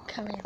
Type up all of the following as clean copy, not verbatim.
Carry on.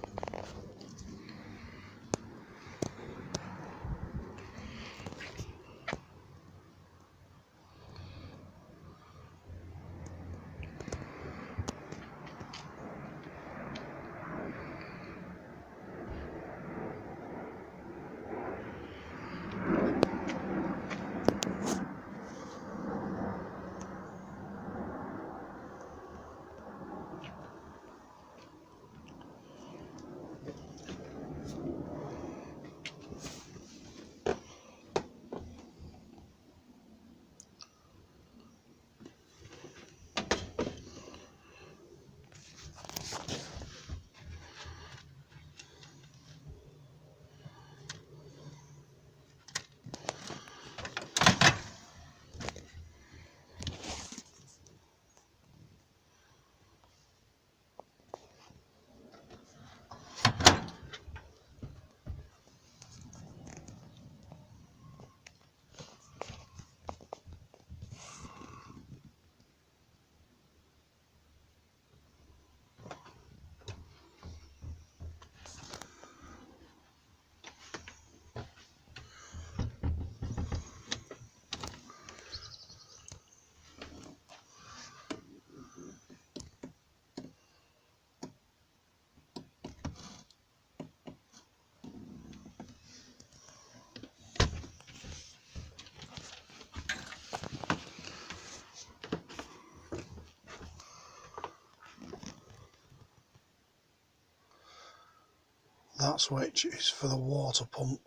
That switch is for the water pump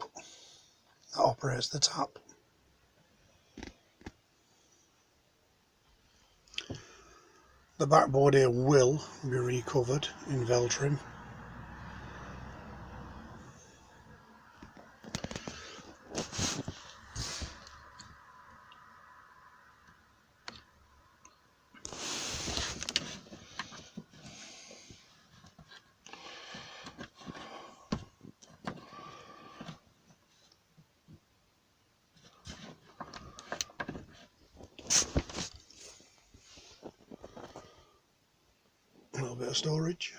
that operates the tap. The backboard here will be recovered in Veltrim. A little bit of storage.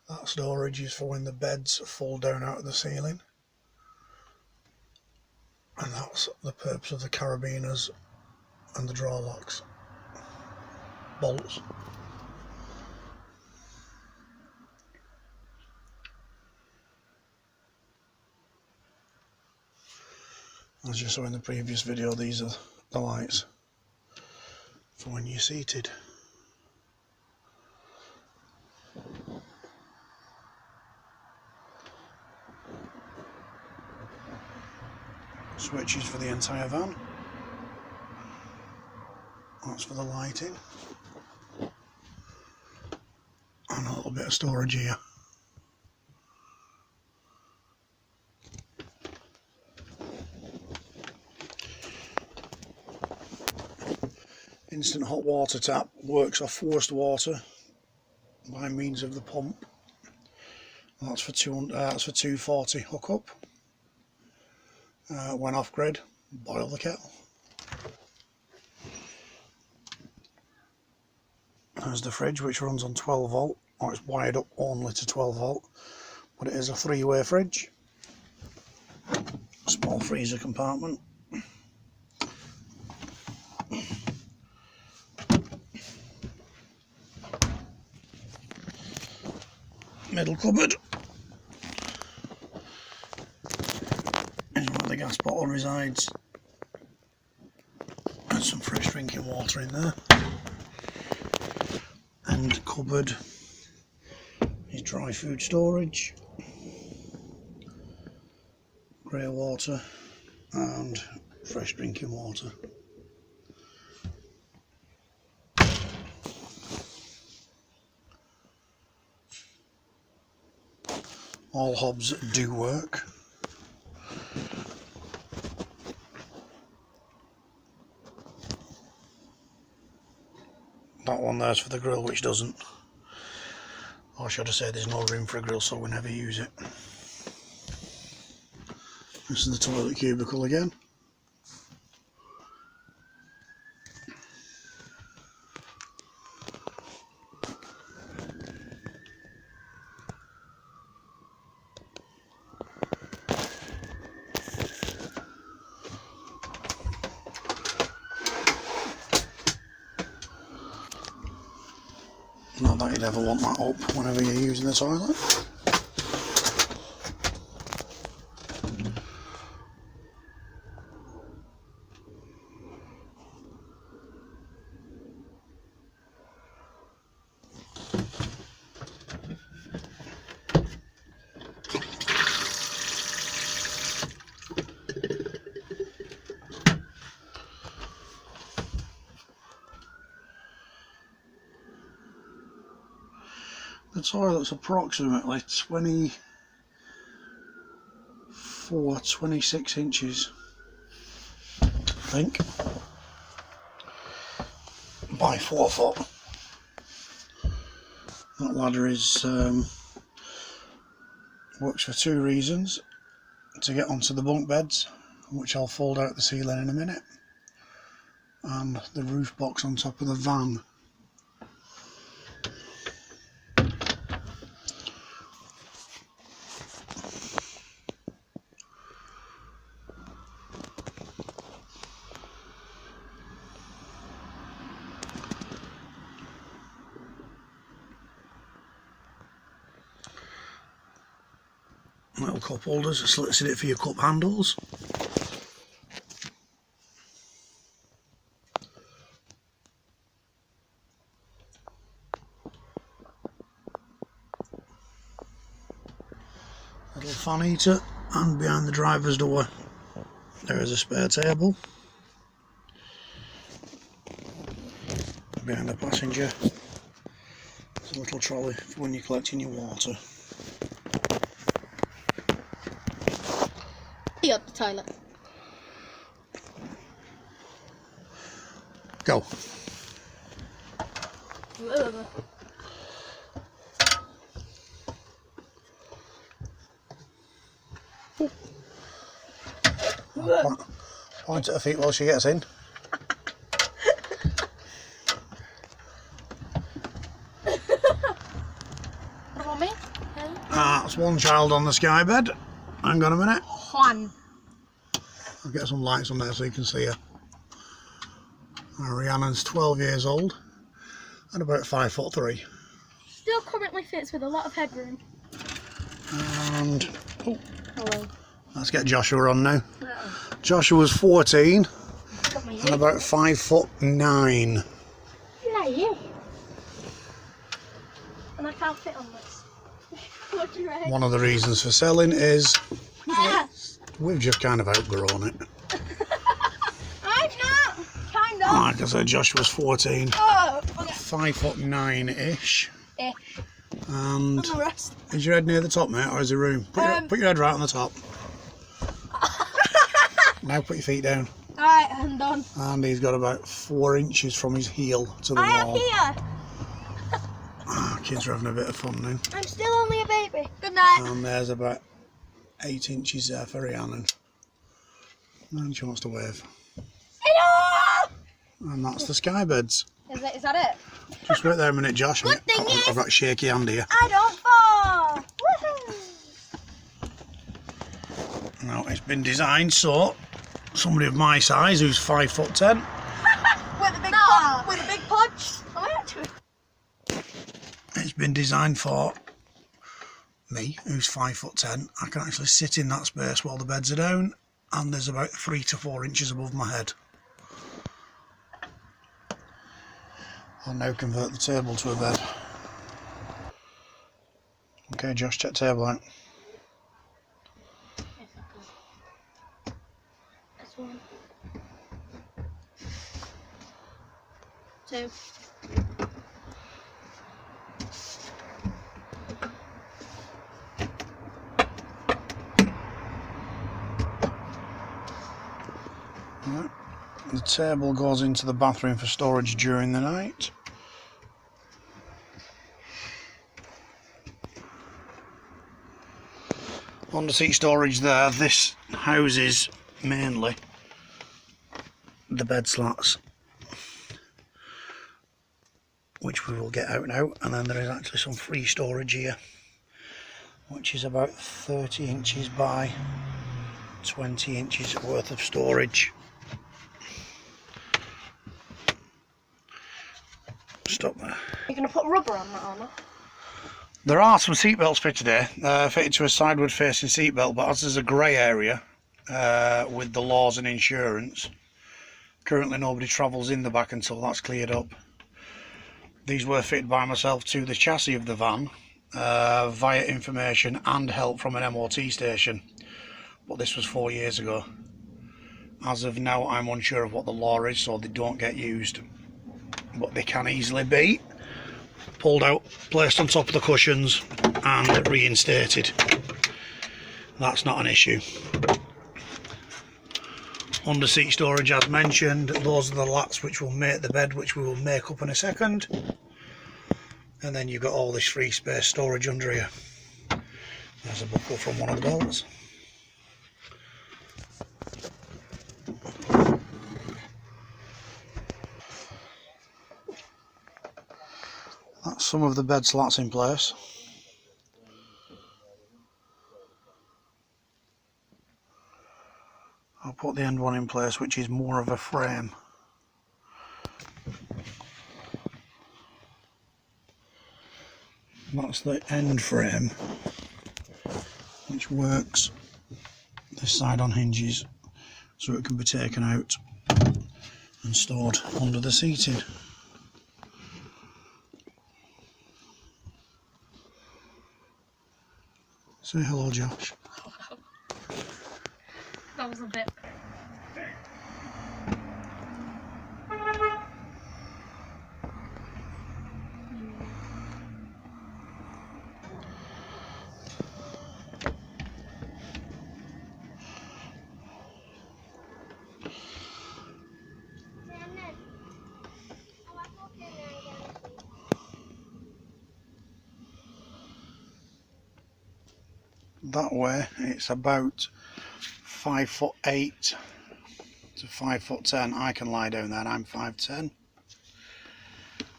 That storage is for when the beds fall down out of the ceiling, and that's the purpose of the carabiners and the drawer locks, bolts. As you saw in the previous video, these are the lights for when you're seated. Switches for the entire van. That's for the lighting. And a little bit of storage here. Instant hot water tap works off forced water by means of the pump. That's for 240 hookup. When off grid, boil the kettle. There's the fridge, which runs on 12 volt, or it's wired up only to 12 volt, but it is a three-way fridge. Small freezer compartment. Middle cupboard is where the gas bottle resides, and some fresh drinking water in there. End cupboard is dry food storage, grey water and fresh drinking water. All hobs do work. That one there's for the grill, which doesn't. Or should I say there's no room for a grill, so we never use it. This is the toilet cubicle again. Not that you'd ever want that up whenever you're using the toilet. The toilet's approximately 26 inches, I think, by 4 foot. That ladder is works for 2 reasons: to get onto the bunk beds, which I'll fold out the ceiling in a minute, and the roof box on top of the van. Little cup holders, slits in it for your cup handles. Little fan heater, and behind the driver's door there is a spare table. Behind the passenger there's a little trolley for when you're collecting your water. Up the toilet. Go. Point at her feet while she gets in. What about me? That's one child on the sky bed. Hang on a minute. Juan. I'll get some lights on there so you can see her. Rhiannon's 12 years old and about 5'3". Still currently fits with a lot of headroom. And oh, Hello. let's get Joshua on now. Joshua's 14 and about 5'9". Yeah, you. And I can't fit on this. What do you reckon? One of the reasons for selling is we've just kind of outgrown it. I'm not. Kind of. Like I said, Joshua's 14, Oh, okay. 5'9"-ish. Ish. And And the rest. is your head near the top, mate, or is there room? Put your head right on the top. Now put your feet down. Alright, I'm done. And he's got about 4 inches from his heel to the I am wall. here. Kids are having a bit of fun now. I'm still only a baby. Good night. And there's about 8 inches there for Rhiannon. And she wants to wave. Hello! And that's the sky beds. Is that it? Just wait there a minute, Josh. Good thing is, I've got a shaky hand here. I don't fall. Woohoo! Now it's been designed so somebody of my size who's 5'10". With a big pod. With a big podge. Am I actually? It's been designed for me, who's 5'10". I can actually sit in that space while the beds are down, and there's about 3 to 4 inches above my head. I'll now convert the table to a bed. Okay, Josh, check table out. This one. 2. Right. The table goes into the bathroom for storage during the night. Under seat storage there. This houses mainly the bed slats, which we will get out now, and then there is actually some free storage here, which is about 30 inches by 20 inches worth of storage. Stop there. You're going to put rubber on that, Anna? There are some seatbelts fitted here, fitted to a sideward facing seatbelt, but as there's a grey area with the laws and insurance, currently nobody travels in the back until that's cleared up. These were fitted by myself to the chassis of the van via information and help from an MOT station, but this was 4 years ago. As of now, I'm unsure of what the law is, so they don't get used, but they can easily be pulled out, placed on top of the cushions and reinstated. That's not an issue. Under seat storage, as mentioned, those are the lats which will make the bed, which we will make up in a second. And then you've got all this free space storage under here. There's a buckle from one of the belts. That's some of the bed slats in place. I'll put the end one in place, which is more of a frame. That's the end frame, which works this side on hinges, so it can be taken out and stored under the seating. Say hello, Josh. That was a bit. That way it's about 5'8" to 5'10". I can lie down there and I'm 5'10",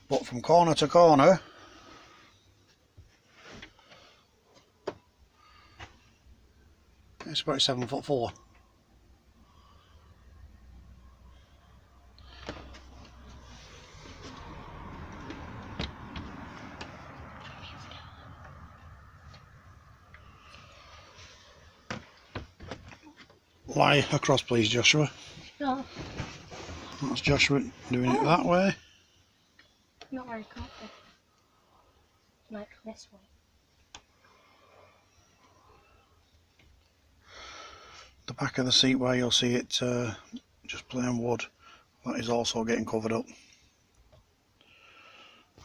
but from corner to corner it's about 7'4". Lie across, please, Joshua. No. That's Joshua doing it that way. Not very comfy. Like this way. The back of the seat where you'll see it just plain wood, that is also getting covered up.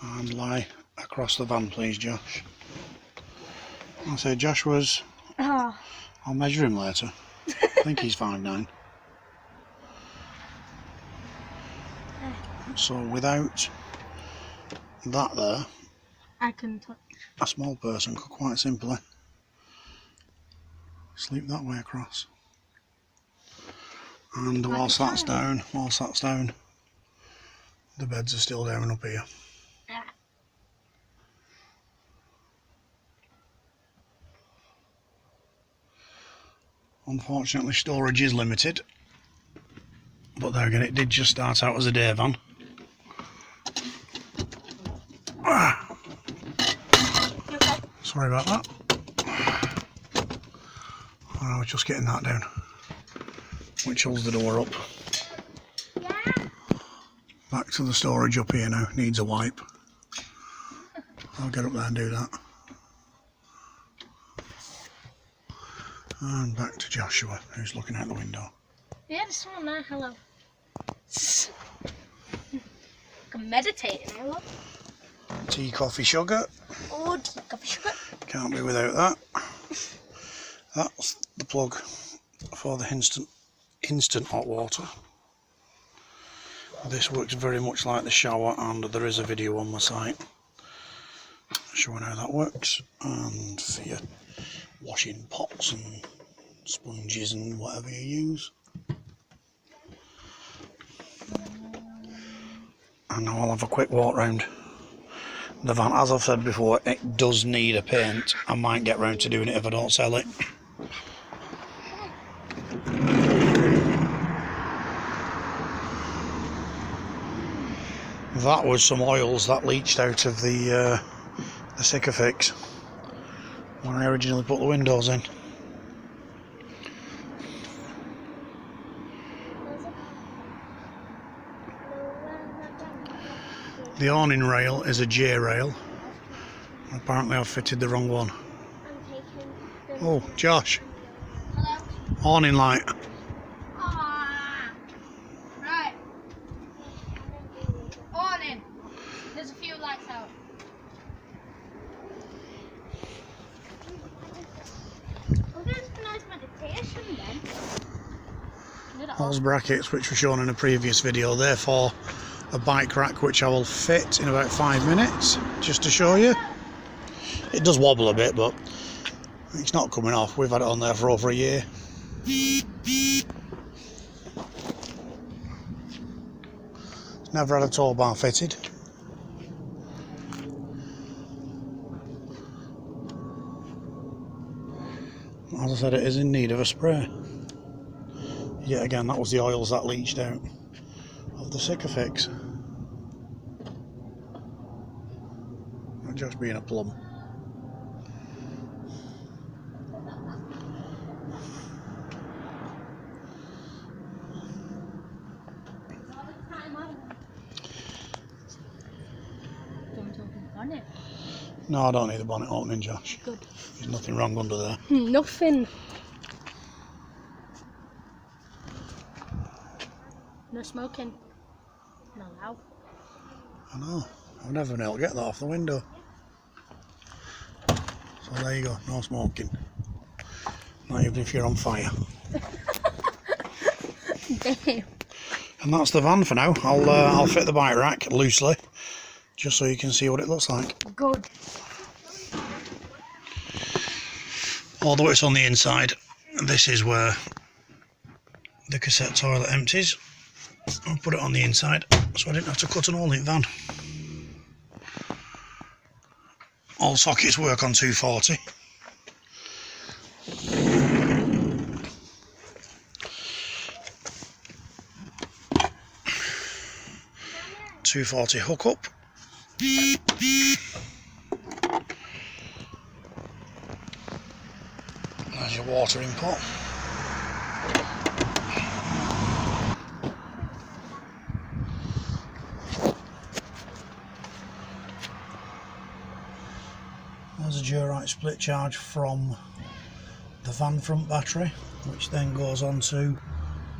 And lie across the van, please, Josh. I'll say Joshua's. I'll measure him later. I think he's 5'9". So without that there, I can touch. a small person could quite simply sleep that way across. And whilst that's down, the beds are still down up here. Yeah. Unfortunately, storage is limited, but there again, it did just start out as a day van. Okay. Sorry about that. I was just getting that down, which holds the door up. Back to the storage up here now, needs a wipe. I'll get up there and do that. And back to Joshua, who's looking out the window. Yeah, there's someone there. Hello. I'm meditating. I love. Tea, coffee, sugar. Oh, tea, coffee, sugar. Can't be without that. That's the plug for the instant hot water. This works very much like the shower, and there is a video on my site showing how that works. And for your washing pots and sponges and whatever you use. And now I'll have a quick walk round the van. As I've said before, it does need a paint. I might get round to doing it if I don't sell it. That was some oils that leached out of the Sikafix when I originally put the windows in. The awning rail is a J rail. Apparently I've fitted the wrong one. Oh, Josh. Hello? Awning light. Ah. Right. Awning. There's a few lights out. Oh, there's a nice meditation then. Those brackets which were shown in a previous video, therefore a bike rack which I will fit in about 5 minutes, just to show you. It does wobble a bit, but it's not coming off. We've had it on there for over a year. It's never had a tow bar fitted. As I said, it is in need of a spray. Yet again, that was the oils that leached out of the Sikafix. Not just being a plum. No, I don't need the bonnet opening, Josh. Good. There's nothing wrong under there. Nothing. No smoking. No loud. I know. I've never been able to get that off the window. So there you go. No smoking. Not even if you're on fire. Damn. And that's the van for now. I'll fit the bike rack loosely, just so you can see what it looks like. Good. Although it's on the inside, this is where the cassette toilet empties. I'll put it on the inside so I didn't have to cut an hole in the van. All sockets work on 240. .240 hookup. There's your water input. There's a Durite split charge from the van front battery, which then goes on to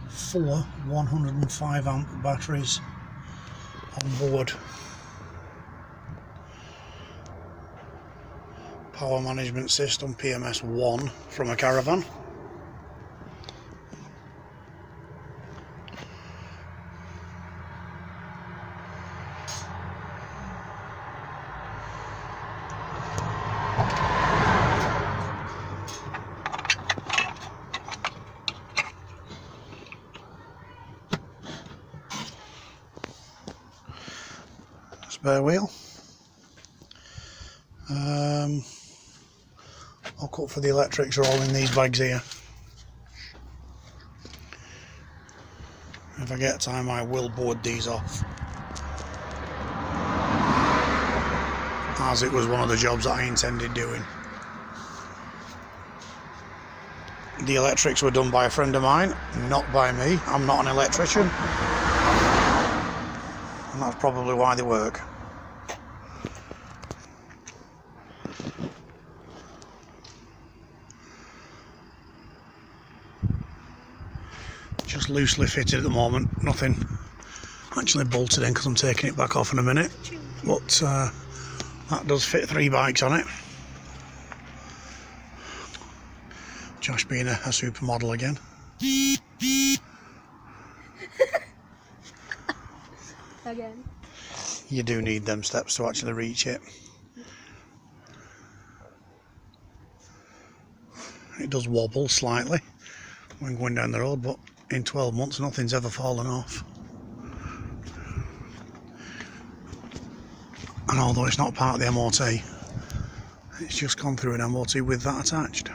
4 105 amp batteries on board. Power management system PMS1 from a Caravan. Spare wheel. I'll cut for the electrics are all in these bags here. If I get time, I will board these off, as it was one of the jobs that I intended doing. The electrics were done by a friend of mine, not by me. I'm not an electrician, and that's probably why they work. Just loosely fitted at the moment, nothing actually bolted in because I'm taking it back off in a minute, but that does fit 3 bikes on it. Josh being a supermodel again. Again. You do need them steps to actually reach it. It does wobble slightly when going down the road, but in 12 months nothing's ever fallen off. And although it's not part of the MOT, it's just gone through an MOT with that attached.